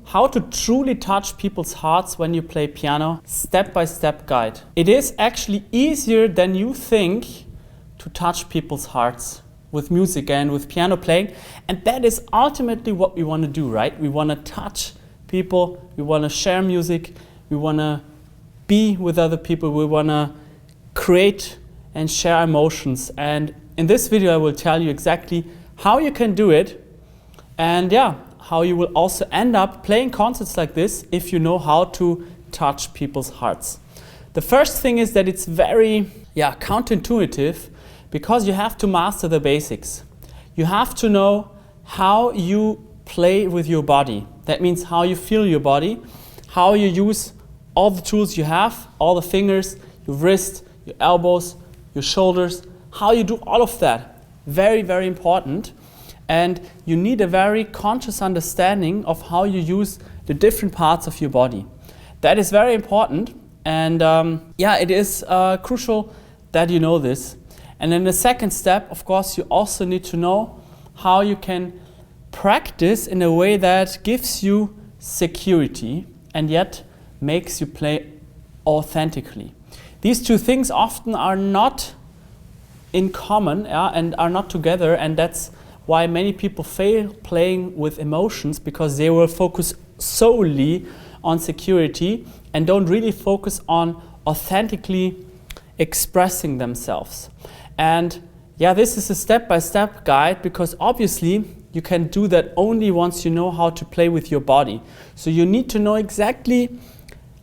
how to truly touch people's hearts when you play piano, step-by-step guide. It is actually easier than you think to touch people's hearts with music and with piano playing, and that is ultimately what we want to do, right? We want to touch people, we want to share music, we want to be with other people, we want to create and share emotions. And in this video I will tell you exactly how you can do it, and how you will also end up playing concerts like this if you know how to touch people's hearts. The first thing is that it's very counterintuitive, because you have to master the basics. You have to know how you play with your body. That means how you feel your body, how you use all the tools you have, all the fingers, your wrist, your elbows, your shoulders, how you do all of that. Very, very important. And you need a very conscious understanding of how you use the different parts of your body. That is very important, and it is crucial that you know this. And then the second step, of course, you also need to know how you can practice in a way that gives you security and yet makes you play authentically. These two things often are not in common and are not together, and that's why many people fail playing with emotions, because they will focus solely on security and don't really focus on authentically expressing themselves. And this is a step-by-step guide, because obviously you can do that only once you know how to play with your body. So you need to know exactly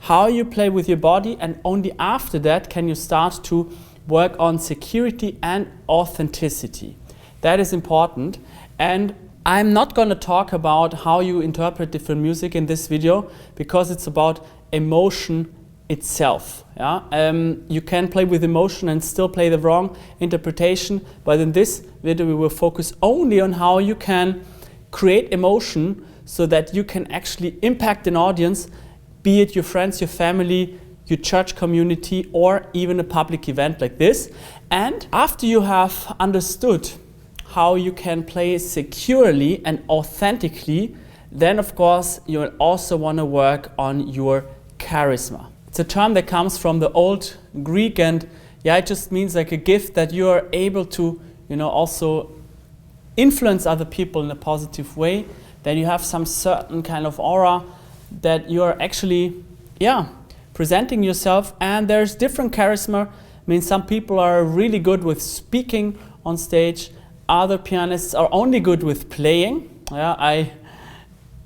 how you play with your body, and only after that can you start to work on security and authenticity. That is important. And I'm not going to talk about how you interpret different music in this video, because it's about emotion itself. You can play with emotion and still play the wrong interpretation, but in this video we will focus only on how you can create emotion so that you can actually impact an audience, be it your friends, your family, your church community, or even a public event like this. And after you have understood how you can play securely and authentically, then of course you will also want to work on your charisma. It's a term that comes from the old Greek, and it just means like a gift that you are able to, also influence other people in a positive way, that you have some certain kind of aura, that you are actually, presenting yourself. And there's different charisma. I mean, some people are really good with speaking on stage. Other pianists are only good with playing. I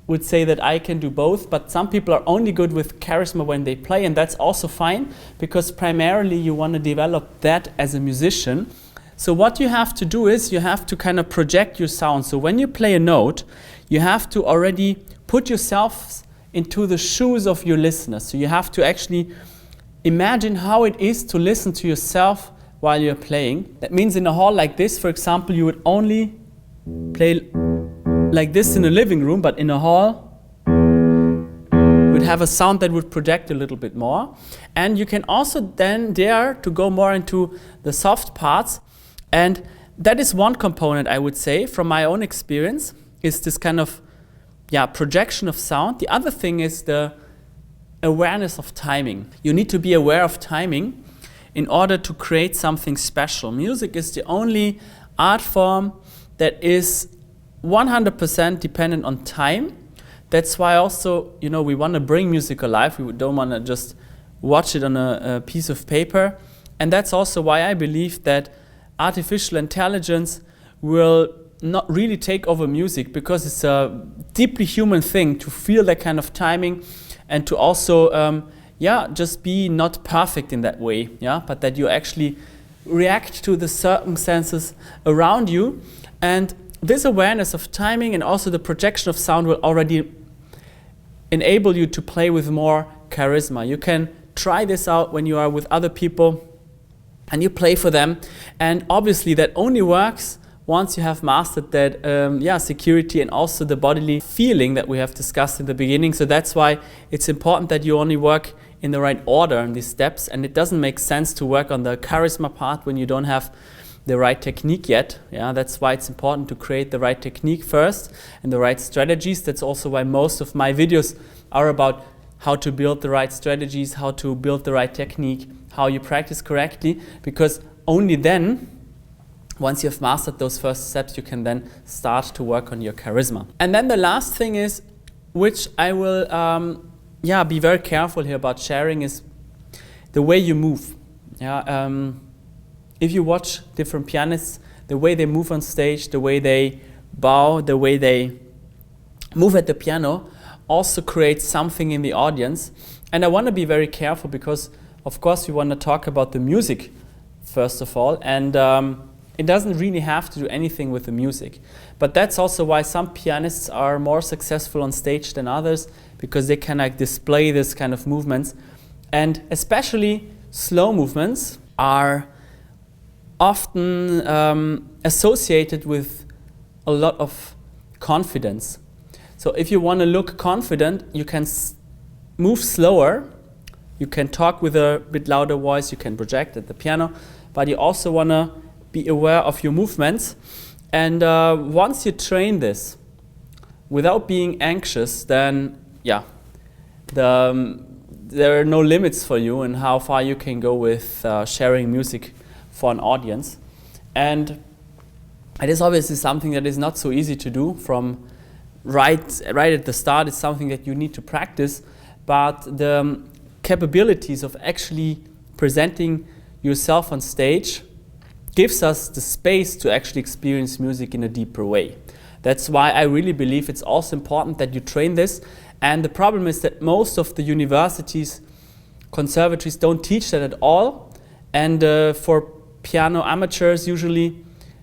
would say that I can do both, but some people are only good with charisma when they play, and that's also fine, because primarily you want to develop that as a musician. So what you have to do is you have to kind of project your sound. So when you play a note, you have to already put yourself into the shoes of your listeners. So you have to actually imagine how it is to listen to yourself while you're playing. That means in a hall like this, for example, you would only play like this in a living room, but in a hall you would have a sound that would project a little bit more. And you can also then dare to go more into the soft parts, and that is one component, I would say, from my own experience, is this kind of projection of sound. The other thing is the awareness of timing. You need to be aware of timing in order to create something special. Music is the only art form that is 100% dependent on time. That's why also, we want to bring music alive. We don't want to just watch it on a piece of paper. And that's also why I believe that artificial intelligence will not really take over music, because it's a deeply human thing to feel that kind of timing, and to also just be not perfect in that way, but that you actually react to the circumstances around you. And this awareness of timing and also the projection of sound will already enable you to play with more charisma. You can try this out when you are with other people and you play for them, and obviously that only works once you have mastered that security and also the bodily feeling that we have discussed in the beginning. So that's why it's important that you only work in the right order in these steps, and it doesn't make sense to work on the charisma part when you don't have the right technique yet. Yeah, that's why it's important to create the right technique first and the right strategies. That's also why most of my videos are about how to build the right strategies, how to build the right technique, how you practice correctly, because only then, once you have mastered those first steps, you can then start to work on your charisma. And then the last thing is, which I will be very careful here about sharing, is the way you move. Yeah, if you watch different pianists, the way they move on stage, the way they bow, the way they move at the piano also creates something in the audience. And I want to be very careful because, of course, we want to talk about the music first of all, and it doesn't really have to do anything with the music. But that's also why some pianists are more successful on stage than others, because they can display this kind of movements. And especially slow movements are often associated with a lot of confidence. So if you want to look confident, you can move slower, you can talk with a bit louder voice, you can project at the piano, but you also want to be aware of your movements. And once you train this without being anxious, then yeah, there are no limits for you and how far you can go with sharing music for an audience. And it is obviously something that is not so easy to do from right at the start. It's something that you need to practice, but the capabilities of actually presenting yourself on stage gives us the space to actually experience music in a deeper way. That's why I really believe it's also important that you train this. And the problem is that most of the universities, conservatories don't teach that at all. And for piano amateurs, usually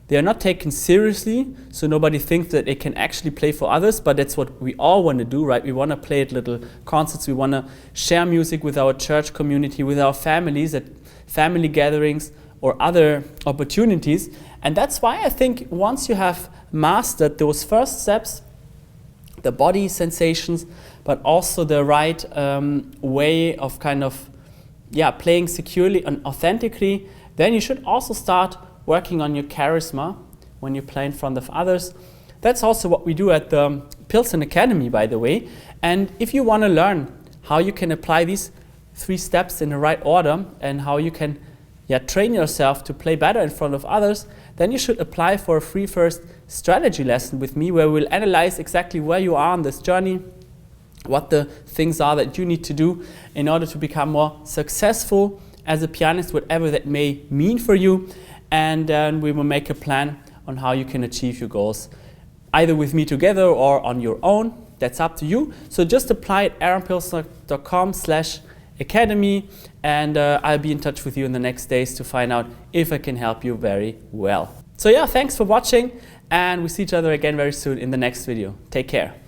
they are not taken seriously, so nobody thinks that they can actually play for others, but that's what we all want to do, right? We want to play at little concerts, we want to share music with our church community, with our families, at family gatherings or other opportunities. And that's why I think once you have mastered those first steps, the body sensations, but also the right way of kind of playing securely and authentically, then you should also start working on your charisma when you play in front of others. That's also what we do at the Pilsen Academy, by the way. And if you want to learn how you can apply these 3 steps in the right order and how you can train yourself to play better in front of others, then you should apply for a free first strategy lesson with me, where we'll analyze exactly where you are on this journey, what the things are that you need to do in order to become more successful as a pianist, whatever that may mean for you. And then we will make a plan on how you can achieve your goals, either with me together or on your own. That's up to you. So just apply at aaronpilsner.com/academy, and I'll be in touch with you in the next days to find out if I can help you very well. So yeah, thanks for watching, and we see each other again very soon in the next video. Take care.